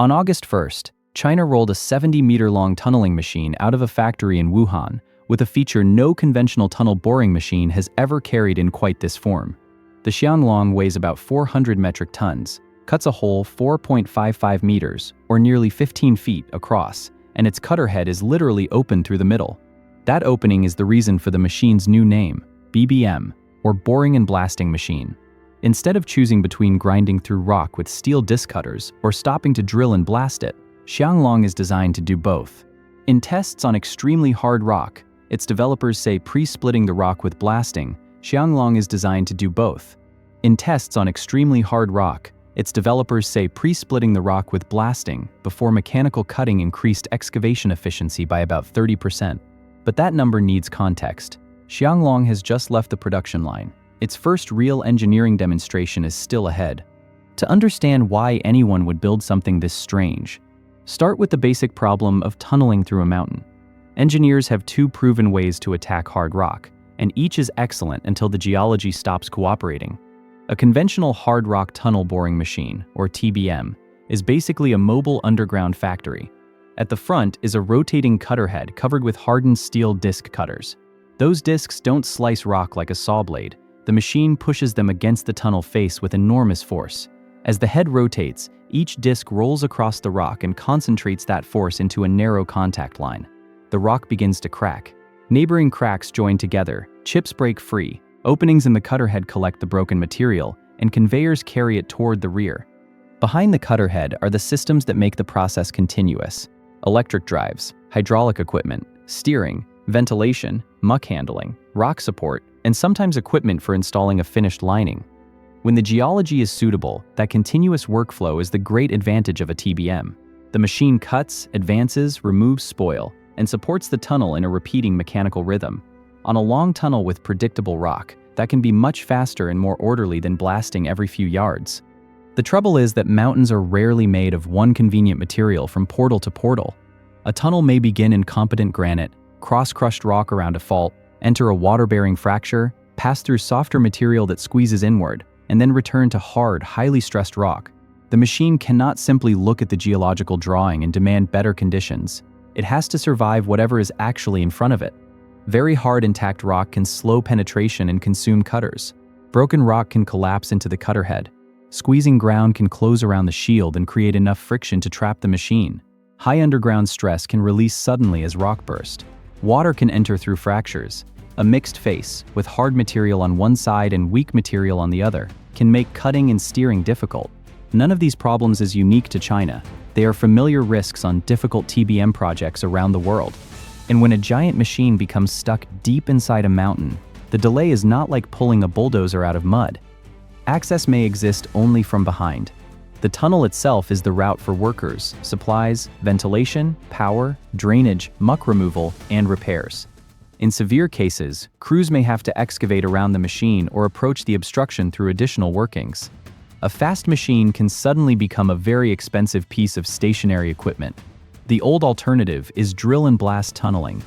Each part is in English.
On August 1st, China rolled a 70-meter-long tunneling machine out of a factory in Wuhan, with a feature no conventional tunnel boring machine has ever carried in quite this form. The Xianglong weighs about 400 metric tons, cuts a hole 4.55 meters, or nearly 15 feet, across, and its cutterhead is literally open through the middle. That opening is the reason for the machine's new name, BBM, or Boring and Blasting Machine. Instead of choosing between grinding through rock with steel disc cutters or stopping to drill and blast it, Xianglong is designed to do both. In tests on extremely hard rock, its developers say pre-splitting the rock with blasting, Xianglong is designed to do both. In tests on extremely hard rock, its developers say pre-splitting the rock with blasting before mechanical cutting increased excavation efficiency by about 30%. But that number needs context. Xianglong has just left the production line. Its first real engineering demonstration is still ahead. To understand why anyone would build something this strange, start with the basic problem of tunneling through a mountain. Engineers have two proven ways to attack hard rock, and each is excellent until the geology stops cooperating. A conventional hard rock tunnel boring machine, or TBM, is basically a mobile underground factory. At the front is a rotating cutterhead covered with hardened steel disc cutters. Those discs don't slice rock like a saw blade. The machine pushes them against the tunnel face with enormous force. As the head rotates, each disc rolls across the rock and concentrates that force into a narrow contact line. The rock begins to crack. Neighboring cracks join together, chips break free, openings in the cutterhead collect the broken material, and conveyors carry it toward the rear. Behind the cutterhead are the systems that make the process continuous: electric drives, hydraulic equipment, steering, ventilation, muck handling, rock support, and sometimes equipment for installing a finished lining. When the geology is suitable, that continuous workflow is the great advantage of a TBM. The machine cuts, advances, removes spoil, and supports the tunnel in a repeating mechanical rhythm. On a long tunnel with predictable rock, that can be much faster and more orderly than blasting every few yards. The trouble is that mountains are rarely made of one convenient material from portal to portal. A tunnel may begin in competent granite, cross crushed rock around a fault, enter a water-bearing fracture, pass through softer material that squeezes inward, and then return to hard, highly stressed rock. The machine cannot simply look at the geological drawing and demand better conditions. It has to survive whatever is actually in front of it. Very hard intact rock can slow penetration and consume cutters. Broken rock can collapse into the cutterhead. Squeezing ground can close around the shield and create enough friction to trap the machine. High underground stress can release suddenly as rock burst. Water can enter through fractures. A mixed face, with hard material on one side and weak material on the other, can make cutting and steering difficult. None of these problems is unique to China. They are familiar risks on difficult TBM projects around the world. And when a giant machine becomes stuck deep inside a mountain, the delay is not like pulling a bulldozer out of mud. Access may exist only from behind. The tunnel itself is the route for workers, supplies, ventilation, power, drainage, muck removal, and repairs. In severe cases, crews may have to excavate around the machine or approach the obstruction through additional workings. A fast machine can suddenly become a very expensive piece of stationary equipment. The old alternative is drill and blast tunneling.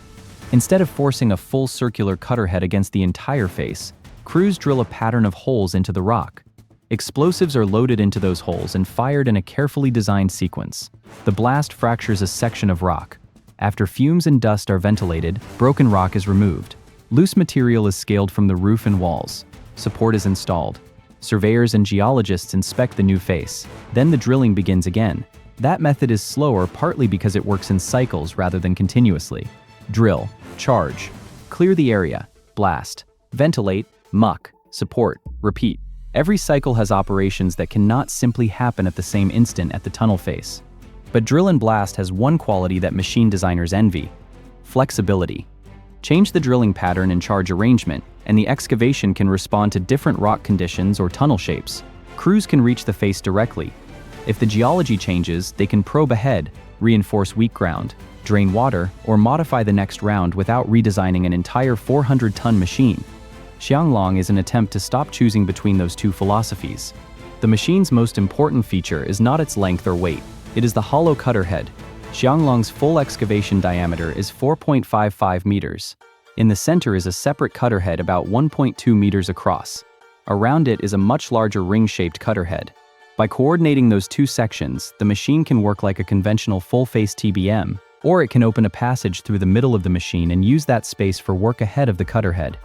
Instead of forcing a full circular cutterhead against the entire face, crews drill a pattern of holes into the rock. Explosives are loaded into those holes and fired in a carefully designed sequence. The blast fractures a section of rock. After fumes and dust are ventilated, broken rock is removed. Loose material is scaled from the roof and walls. Support is installed. Surveyors and geologists inspect the new face. Then the drilling begins again. That method is slower partly because it works in cycles rather than continuously. Drill, charge, clear the area, blast, ventilate, muck, support, repeat. Every cycle has operations that cannot simply happen at the same instant at the tunnel face. But drill and blast has one quality that machine designers envy: flexibility. Change the drilling pattern and charge arrangement, and the excavation can respond to different rock conditions or tunnel shapes. Crews can reach the face directly. If the geology changes, they can probe ahead, reinforce weak ground, drain water, or modify the next round without redesigning an entire 400-ton machine. Xianglong is an attempt to stop choosing between those two philosophies. The machine's most important feature is not its length or weight. It is the hollow cutterhead. Xianglong's full excavation diameter is 4.55 meters. In the center is a separate cutterhead about 1.2 meters across. Around it is a much larger ring-shaped cutterhead. By coordinating those two sections, the machine can work like a conventional full-face TBM, or it can open a passage through the middle of the machine and use that space for work ahead of the cutterhead.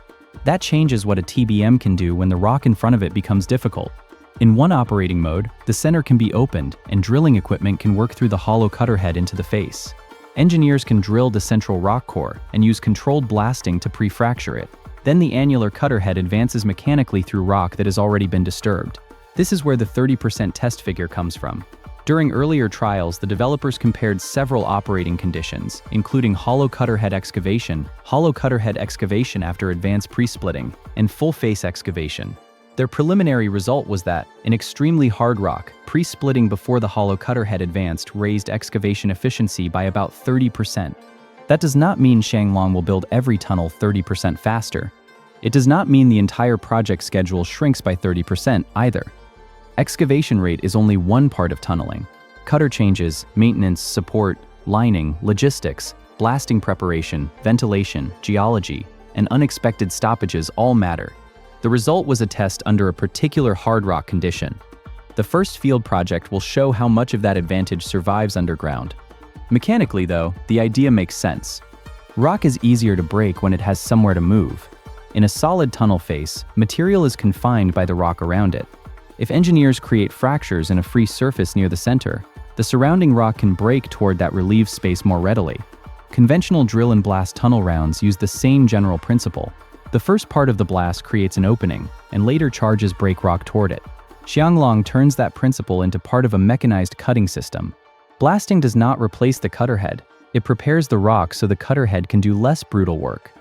That changes what a TBM can do when the rock in front of it becomes difficult. In one operating mode, the center can be opened and drilling equipment can work through the hollow cutterhead into the face. Engineers can drill the central rock core and use controlled blasting to pre-fracture it. Then the annular cutterhead advances mechanically through rock that has already been disturbed. This is where the 30% test figure comes from. During earlier trials, the developers compared several operating conditions, including hollow cutterhead excavation after advanced pre-splitting, and full-face excavation. Their preliminary result was that, in extremely hard rock, pre-splitting before the hollow cutterhead advanced raised excavation efficiency by about 30%. That does not mean Xianglong will build every tunnel 30% faster. It does not mean the entire project schedule shrinks by 30% either. Excavation rate is only one part of tunneling. Cutter changes, maintenance, support, lining, logistics, blasting preparation, ventilation, geology, and unexpected stoppages all matter. The result was a test under a particular hard rock condition. The first field project will show how much of that advantage survives underground. Mechanically, though, the idea makes sense. Rock is easier to break when it has somewhere to move. In a solid tunnel face, material is confined by the rock around it. If engineers create fractures in a free surface near the center, the surrounding rock can break toward that relieved space more readily. Conventional drill and blast tunnel rounds use the same general principle. The first part of the blast creates an opening, and later charges break rock toward it. Xianglong turns that principle into part of a mechanized cutting system. Blasting does not replace the cutterhead. It prepares the rock so the cutterhead can do less brutal work.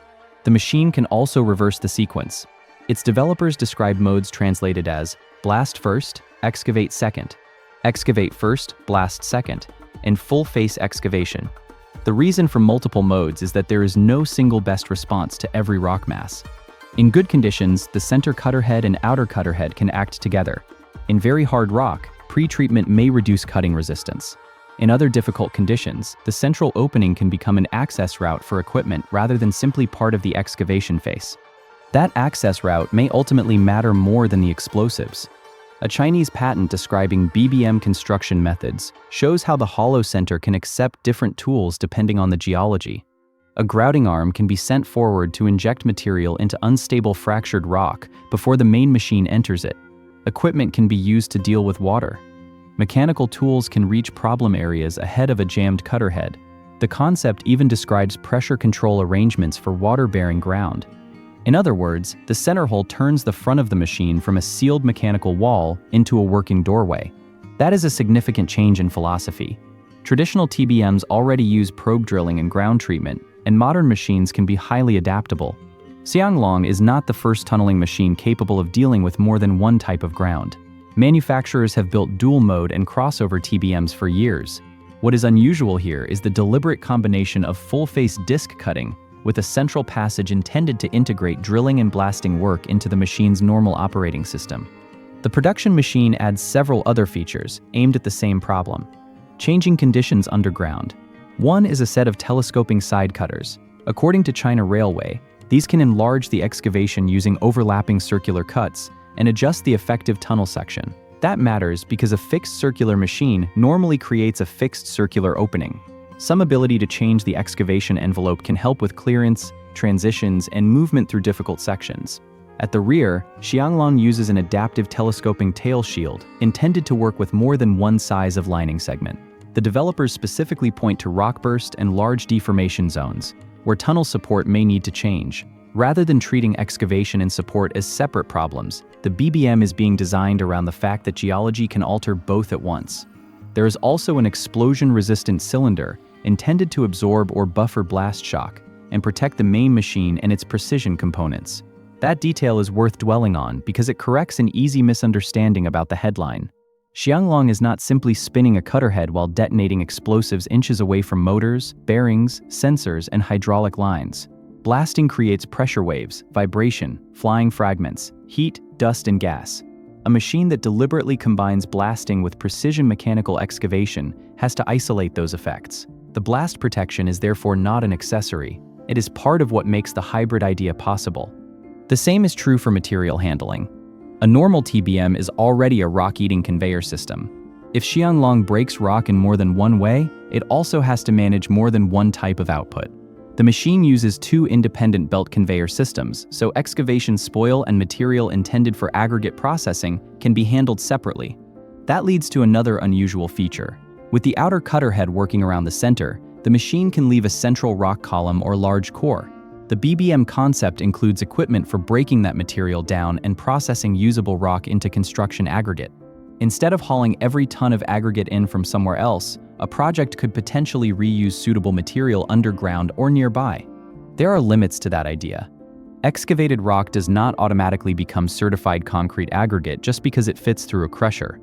The machine can also reverse the sequence. Its developers describe modes translated as blast first, excavate second, excavate first, blast second, and full-face excavation. The reason for multiple modes is that there is no single best response to every rock mass. In good conditions, the center cutterhead and outer cutterhead can act together. In very hard rock, pre-treatment may reduce cutting resistance. In other difficult conditions, the central opening can become an access route for equipment rather than simply part of the excavation phase. That access route may ultimately matter more than the explosives. A Chinese patent describing BBM construction methods shows how the hollow center can accept different tools depending on the geology. A grouting arm can be sent forward to inject material into unstable fractured rock before the main machine enters it. Equipment can be used to deal with water. Mechanical tools can reach problem areas ahead of a jammed cutterhead. The concept even describes pressure control arrangements for water-bearing ground. In other words, the center hole turns the front of the machine from a sealed mechanical wall into a working doorway. That is a significant change in philosophy. Traditional TBMs already use probe drilling and ground treatment, and modern machines can be highly adaptable. Xianglong is not the first tunneling machine capable of dealing with more than one type of ground. Manufacturers have built dual-mode and crossover TBMs for years. What is unusual here is the deliberate combination of full-face disc cutting with a central passage intended to integrate drilling and blasting work into the machine's normal operating system. The production machine adds several other features aimed at the same problem: changing conditions underground. One is a set of telescoping side cutters. According to China Railway, these can enlarge the excavation using overlapping circular cuts and adjust the effective tunnel section. That matters because a fixed circular machine normally creates a fixed circular opening. Some ability to change the excavation envelope can help with clearance, transitions, and movement through difficult sections. At the rear, Xianglong uses an adaptive telescoping tail shield intended to work with more than one size of lining segment. The developers specifically point to rockburst and large deformation zones, where tunnel support may need to change. Rather than treating excavation and support as separate problems, the BBM is being designed around the fact that geology can alter both at once. There is also an explosion-resistant cylinder intended to absorb or buffer blast shock and protect the main machine and its precision components. That detail is worth dwelling on because it corrects an easy misunderstanding about the headline. Xianglong is not simply spinning a cutterhead while detonating explosives inches away from motors, bearings, sensors, and hydraulic lines. Blasting creates pressure waves, vibration, flying fragments, heat, dust, and gas. A machine that deliberately combines blasting with precision mechanical excavation has to isolate those effects. The blast protection is therefore not an accessory. It is part of what makes the hybrid idea possible. The same is true for material handling. A normal TBM is already a rock-eating conveyor system. If Xianglong breaks rock in more than one way, it also has to manage more than one type of output. The machine uses two independent belt conveyor systems, so excavation spoil and material intended for aggregate processing can be handled separately. That leads to another unusual feature. With the outer Cutterhead working around the center, the machine can leave a central rock column or large core. The BBM concept includes equipment for breaking that material down and processing usable rock into construction aggregate. Instead of hauling every ton of aggregate in from somewhere else, a project could potentially reuse suitable material underground or nearby. There are limits to that idea. Excavated rock does not automatically become certified concrete aggregate just because it fits through a crusher.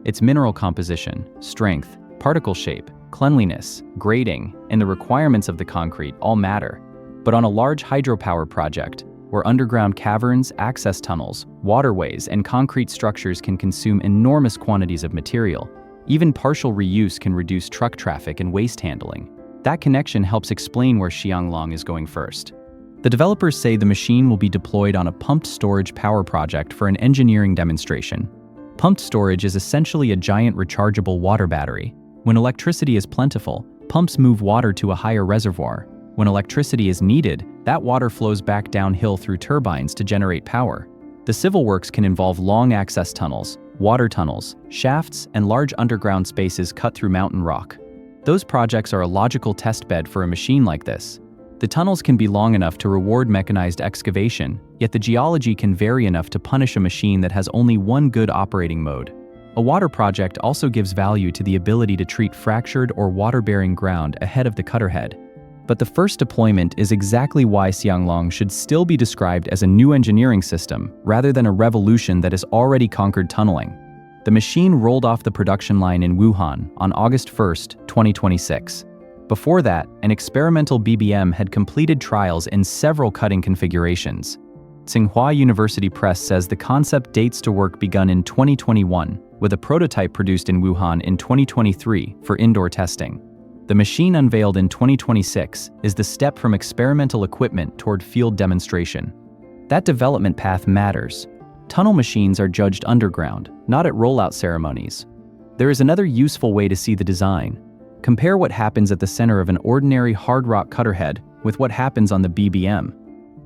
Its mineral composition, strength, particle shape, cleanliness, grading, and the requirements of the concrete all matter. But on a large hydropower project, where underground caverns, access tunnels, waterways, and concrete structures can consume enormous quantities of material, even partial reuse can reduce truck traffic and waste handling. That connection helps explain where Xianglong is going first. The developers say the machine will be deployed on a pumped storage power project for an engineering demonstration. Pumped storage is essentially a giant rechargeable water battery. When electricity is plentiful, pumps move water to a higher reservoir. When electricity is needed, that water flows back downhill through turbines to generate power. The civil works can involve long access tunnels, water tunnels, shafts, and large underground spaces cut through mountain rock. Those projects are a logical testbed for a machine like this. The tunnels can be long enough to reward mechanized excavation, yet the geology can vary enough to punish a machine that has only one good operating mode. A water project also gives value to the ability to treat fractured or water-bearing ground ahead of the Cutterhead. But the first deployment is exactly why Xianglong should still be described as a new engineering system rather than a revolution that has already conquered tunneling. The machine rolled off the production line in Wuhan on August 1, 2026. Before that, an experimental BBM had completed trials in several cutting configurations. Tsinghua University Press says the concept dates to work begun in 2021, with a prototype produced in Wuhan in 2023 for indoor testing. The machine unveiled in 2026 is the step from experimental equipment toward field demonstration. That development path matters. Tunnel machines are judged underground, not at rollout ceremonies. There is another useful way to see the design. Compare what happens at the center of an ordinary hard rock cutterhead with what happens on the BBM.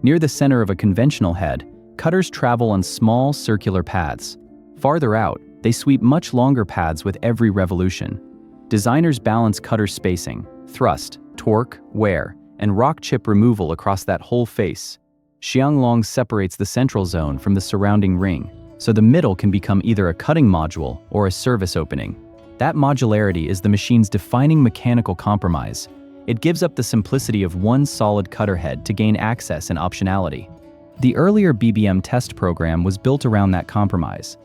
Near the center of a conventional head, cutters travel on small circular paths. Farther out, they sweep much longer paths with every revolution. Designers balance cutter spacing, thrust, torque, wear, and rock chip removal across that whole face. Xianglong separates the central zone from the surrounding ring, so the middle can become either a cutting module or a service opening. That modularity is the machine's defining mechanical compromise. It gives up the simplicity of one solid cutter head to gain access and optionality. The earlier BBM test program was built around that compromise.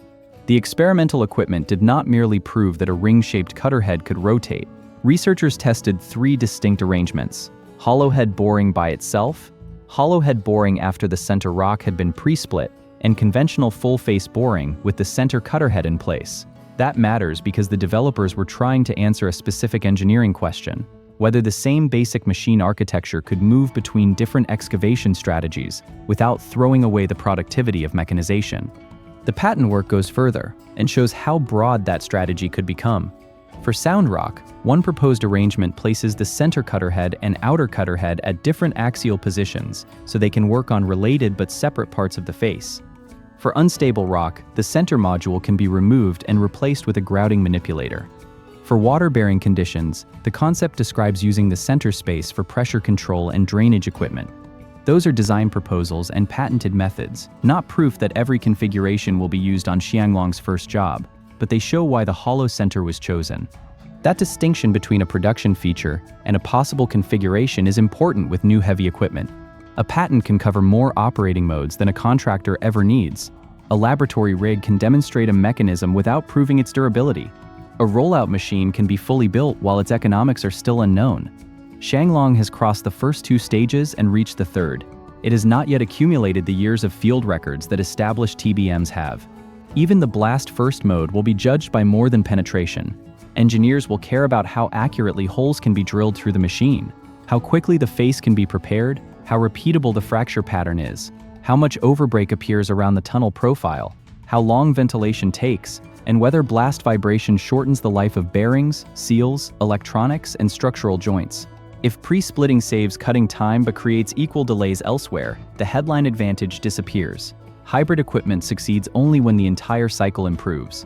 The experimental equipment did not merely prove that a ring-shaped cutter head could rotate. Researchers tested three distinct arrangements: hollow head boring by itself, hollow head boring after the center rock had been pre-split, and conventional full-face boring with the center cutter head in place. That matters because the developers were trying to answer a specific engineering question: whether the same basic machine architecture could move between different excavation strategies without throwing away the productivity of mechanization. The patent work goes further and shows how broad that strategy could become. For sound rock, one proposed arrangement places the center cutter head and outer cutter head at different axial positions so they can work on related but separate parts of the face. For unstable rock, the center module can be removed and replaced with a grouting manipulator. For water-bearing conditions, the concept describes using the center space for pressure control and drainage equipment. Those are design proposals and patented methods, not proof that every configuration will be used on Xianglong's first job, but they show why the hollow center was chosen. That distinction between a production feature and a possible configuration is important with new heavy equipment. A patent can cover more operating modes than a contractor ever needs. A laboratory rig can demonstrate a mechanism without proving its durability. A rollout machine can be fully built while its economics are still unknown. Xianglong has crossed the first two stages and reached the third. It has not yet accumulated the years of field records that established TBMs have. Even the blast first mode will be judged by more than penetration. Engineers will care about how accurately holes can be drilled through the machine, how quickly the face can be prepared, how repeatable the fracture pattern is, how much overbreak appears around the tunnel profile, how long ventilation takes, and whether blast vibration shortens the life of bearings, seals, electronics, and structural joints. If pre-splitting saves cutting time but creates equal delays elsewhere, the headline advantage disappears. Hybrid equipment succeeds only when the entire cycle improves.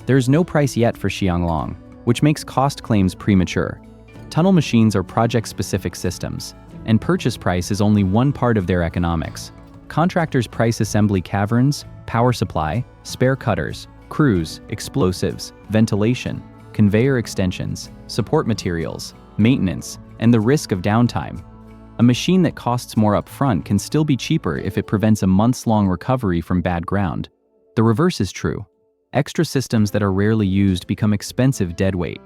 There's no price yet for Xianglong, which makes cost claims premature. Tunnel machines are project-specific systems, and purchase price is only one part of their economics. Contractors price assembly caverns, power supply, spare cutters, crews, explosives, ventilation, conveyor extensions, support materials, maintenance, and the risk of downtime. A machine that costs more upfront can still be cheaper if it prevents a months-long recovery from bad ground. The reverse is true. Extra systems that are rarely used become expensive deadweight.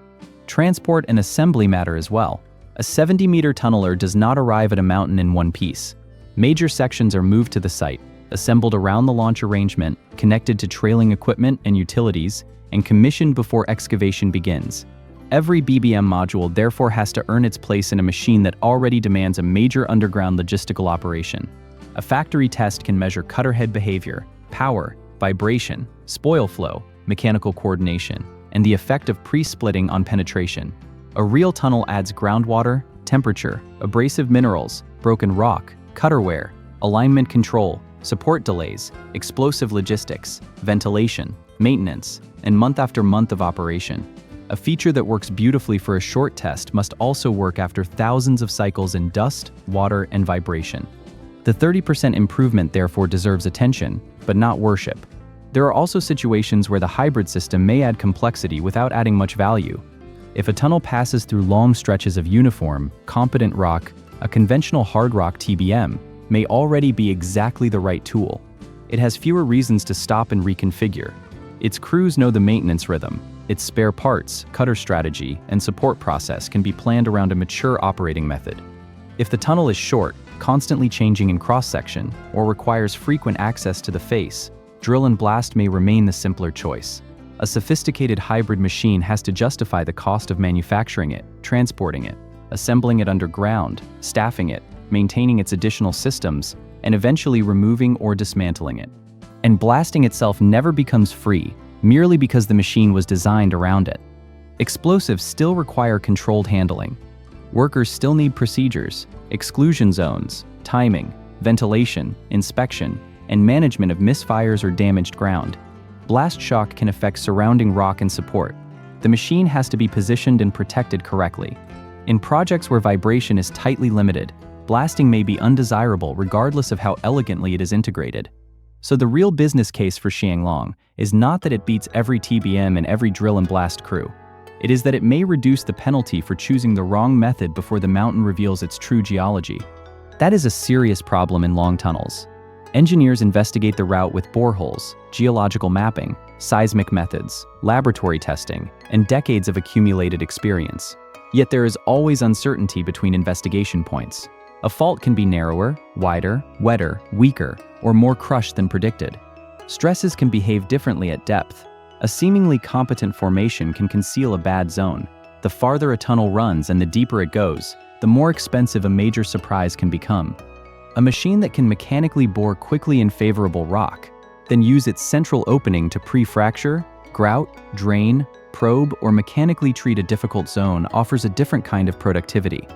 Transport and assembly matter as well. A 70-meter tunneler does not arrive at a mountain in one piece. Major sections are moved to the site, assembled around the launch arrangement, connected to trailing equipment and utilities, and commissioned before excavation begins. Every BBM module therefore has to earn its place in a machine that already demands a major underground logistical operation. A factory test can measure cutterhead behavior, power, vibration, spoil flow, mechanical coordination, and the effect of pre-splitting on penetration. A real tunnel adds groundwater, temperature, abrasive minerals, broken rock, cutter wear, alignment control, support delays, explosive logistics, ventilation, maintenance, and month after month of operation. A feature that works beautifully for a short test must also work after thousands of cycles in dust, water, and vibration. The 30% improvement therefore deserves attention, but not worship. There are also situations where the hybrid system may add complexity without adding much value. If a tunnel passes through long stretches of uniform, competent rock, a conventional hard rock TBM may already be exactly the right tool. It has fewer reasons to stop and reconfigure. Its crews know the maintenance rhythm. Its spare parts, cutter strategy, and support process can be planned around a mature operating method. If the tunnel is short, constantly changing in cross-section, or requires frequent access to the face, drill and blast may remain the simpler choice. A sophisticated hybrid machine has to justify the cost of manufacturing it, transporting it, assembling it underground, staffing it, maintaining its additional systems, and eventually removing or dismantling it. And blasting itself never becomes free, merely because the machine was designed around it. Explosives still require controlled handling. Workers still need procedures, exclusion zones, timing, ventilation, inspection, and management of misfires or damaged ground. Blast shock can affect surrounding rock and support. The machine has to be positioned and protected correctly. In projects where vibration is tightly limited, blasting may be undesirable regardless of how elegantly it is integrated. So the real business case for Xianglong is not that it beats every TBM and every drill and blast crew. It is that it may reduce the penalty for choosing the wrong method before the mountain reveals its true geology. That is a serious problem in long tunnels. Engineers investigate the route with boreholes, geological mapping, seismic methods, laboratory testing, and decades of accumulated experience. Yet there is always uncertainty between investigation points. A fault can be narrower, wider, wetter, weaker, or more crushed than predicted. Stresses can behave differently at depth. A seemingly competent formation can conceal a bad zone. The farther a tunnel runs and the deeper it goes, the more expensive a major surprise can become. A machine that can mechanically bore quickly in favorable rock, then use its central opening to pre-fracture, grout, drain, probe, or mechanically treat a difficult zone offers a different kind of productivity.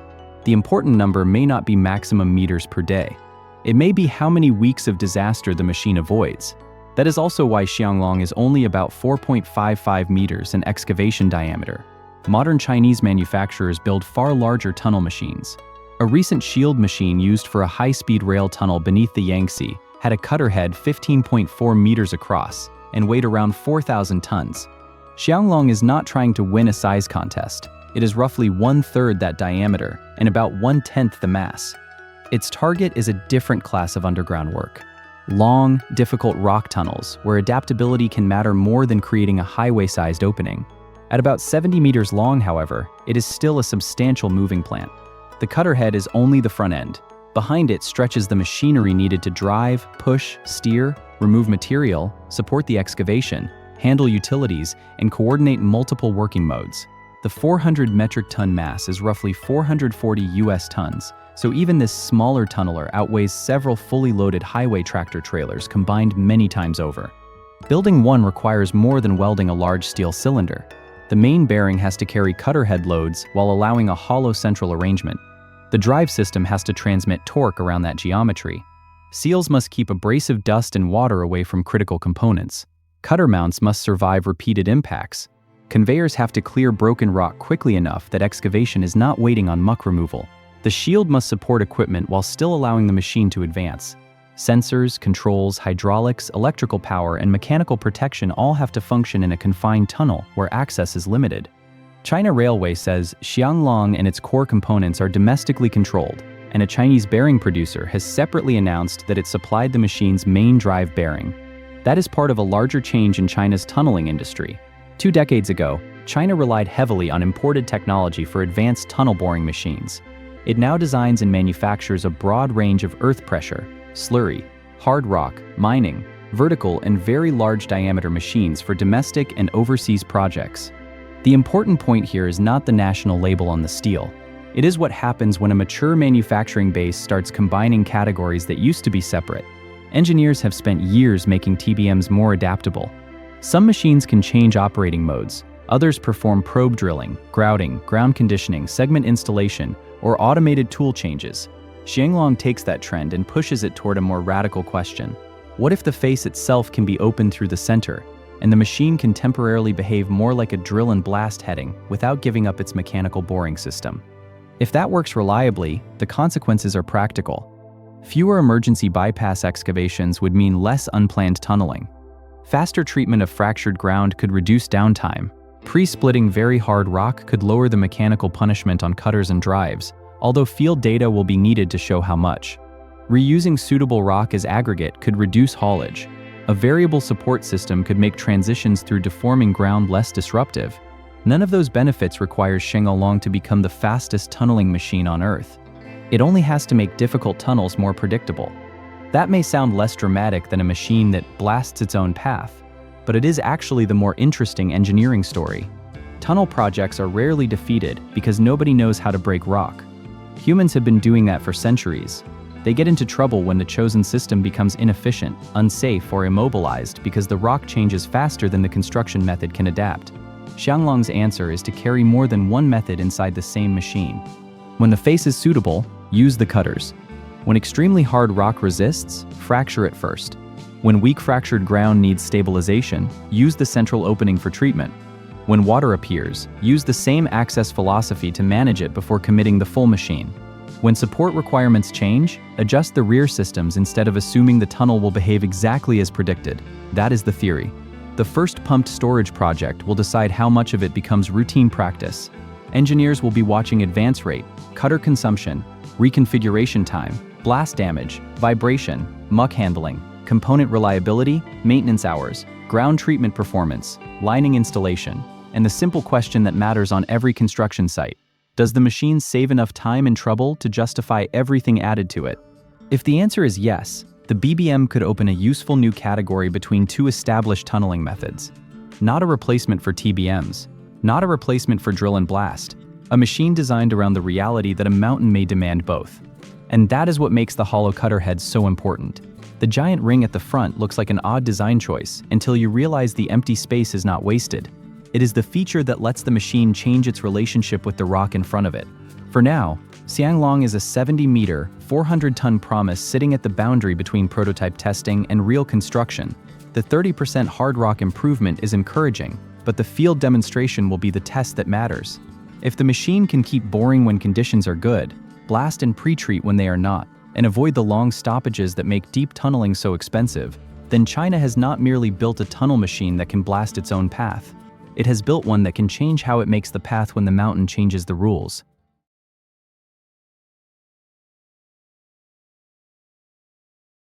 The important number may not be maximum meters per day. It may be how many weeks of disaster the machine avoids. That is also why Xianglong is only about 4.55 meters in excavation diameter. Modern Chinese manufacturers build far larger tunnel machines. A recent shield machine used for a high-speed rail tunnel beneath the Yangtze had a cutterhead 15.4 meters across and weighed around 4,000 tons. Xianglong is not trying to win a size contest. It is roughly 1/3 that diameter and about 1/10 the mass. Its target is a different class of underground work. Long, difficult rock tunnels where adaptability can matter more than creating a highway-sized opening. At about 70 meters long, however, it is still a substantial moving plant. The cutterhead is only the front end. Behind it stretches the machinery needed to drive, push, steer, remove material, support the excavation, handle utilities, and coordinate multiple working modes. The 400 metric ton mass is roughly 440 US tons, so even this smaller tunneler outweighs several fully loaded highway tractor trailers combined many times over. Building one requires more than welding a large steel cylinder. The main bearing has to carry Cutterhead loads while allowing a hollow central arrangement. The drive system has to transmit torque around that geometry. Seals must keep abrasive dust and water away from critical components. Cutter mounts must survive repeated impacts. Conveyors have to clear broken rock quickly enough that excavation is not waiting on muck removal. The shield must support equipment while still allowing the machine to advance. Sensors, controls, hydraulics, electrical power, and mechanical protection all have to function in a confined tunnel where access is limited. China Railway says Xianglong and its core components are domestically controlled, and a Chinese bearing producer has separately announced that it supplied the machine's main drive bearing. That is part of a larger change in China's tunneling industry. 2 decades ago, China relied heavily on imported technology for advanced tunnel boring machines. It now designs and manufactures a broad range of earth pressure, slurry, hard rock, mining, vertical and very large diameter machines for domestic and overseas projects. The important point here is not the national label on the steel. It is what happens when a mature manufacturing base starts combining categories that used to be separate. Engineers have spent years making TBMs more adaptable. Some machines can change operating modes. Others perform probe drilling, grouting, ground conditioning, segment installation, or automated tool changes. Xianglong takes that trend and pushes it toward a more radical question. What if the face itself can be opened through the center, and the machine can temporarily behave more like a drill and blast heading without giving up its mechanical boring system? If that works reliably, the consequences are practical. Fewer emergency bypass excavations would mean less unplanned tunneling. Faster treatment of fractured ground could reduce downtime. Pre-splitting very hard rock could lower the mechanical punishment on cutters and drives, although field data will be needed to show how much. Reusing suitable rock as aggregate could reduce haulage. A variable support system could make transitions through deforming ground less disruptive. None of those benefits requires Xianglong to become the fastest tunneling machine on Earth. It only has to make difficult tunnels more predictable. That may sound less dramatic than a machine that blasts its own path, but it is actually the more interesting engineering story. Tunnel projects are rarely defeated because nobody knows how to break rock. Humans have been doing that for centuries. They get into trouble when the chosen system becomes inefficient, unsafe, or immobilized because the rock changes faster than the construction method can adapt. Xianglong's answer is to carry more than one method inside the same machine. When the face is suitable, use the cutters. When extremely hard rock resists, fracture it first. When weak fractured ground needs stabilization, use the central opening for treatment. When water appears, use the same access philosophy to manage it before committing the full machine. When support requirements change, adjust the rear systems instead of assuming the tunnel will behave exactly as predicted. That is the theory. The first pumped storage project will decide how much of it becomes routine practice. Engineers will be watching advance rate, cutter consumption, reconfiguration time, blast damage, vibration, muck handling, component reliability, maintenance hours, ground treatment performance, lining installation, and the simple question that matters on every construction site: does the machine save enough time and trouble to justify everything added to it? If the answer is yes, the BBM could open a useful new category between two established tunneling methods. Not a replacement for TBMs, not a replacement for drill and blast, a machine designed around the reality that a mountain may demand both. And that is what makes the hollow Cutterhead so important. The giant ring at the front looks like an odd design choice until you realize the empty space is not wasted. It is the feature that lets the machine change its relationship with the rock in front of it. For now, Xianglong is a 70-meter, 400-ton promise sitting at the boundary between prototype testing and real construction. The 30% hard rock improvement is encouraging, but the field demonstration will be the test that matters. If the machine can keep boring when conditions are good, blast and pre-treat when they are not, and avoid the long stoppages that make deep tunneling so expensive, then China has not merely built a tunnel machine that can blast its own path. It has built one that can change how it makes the path when the mountain changes the rules.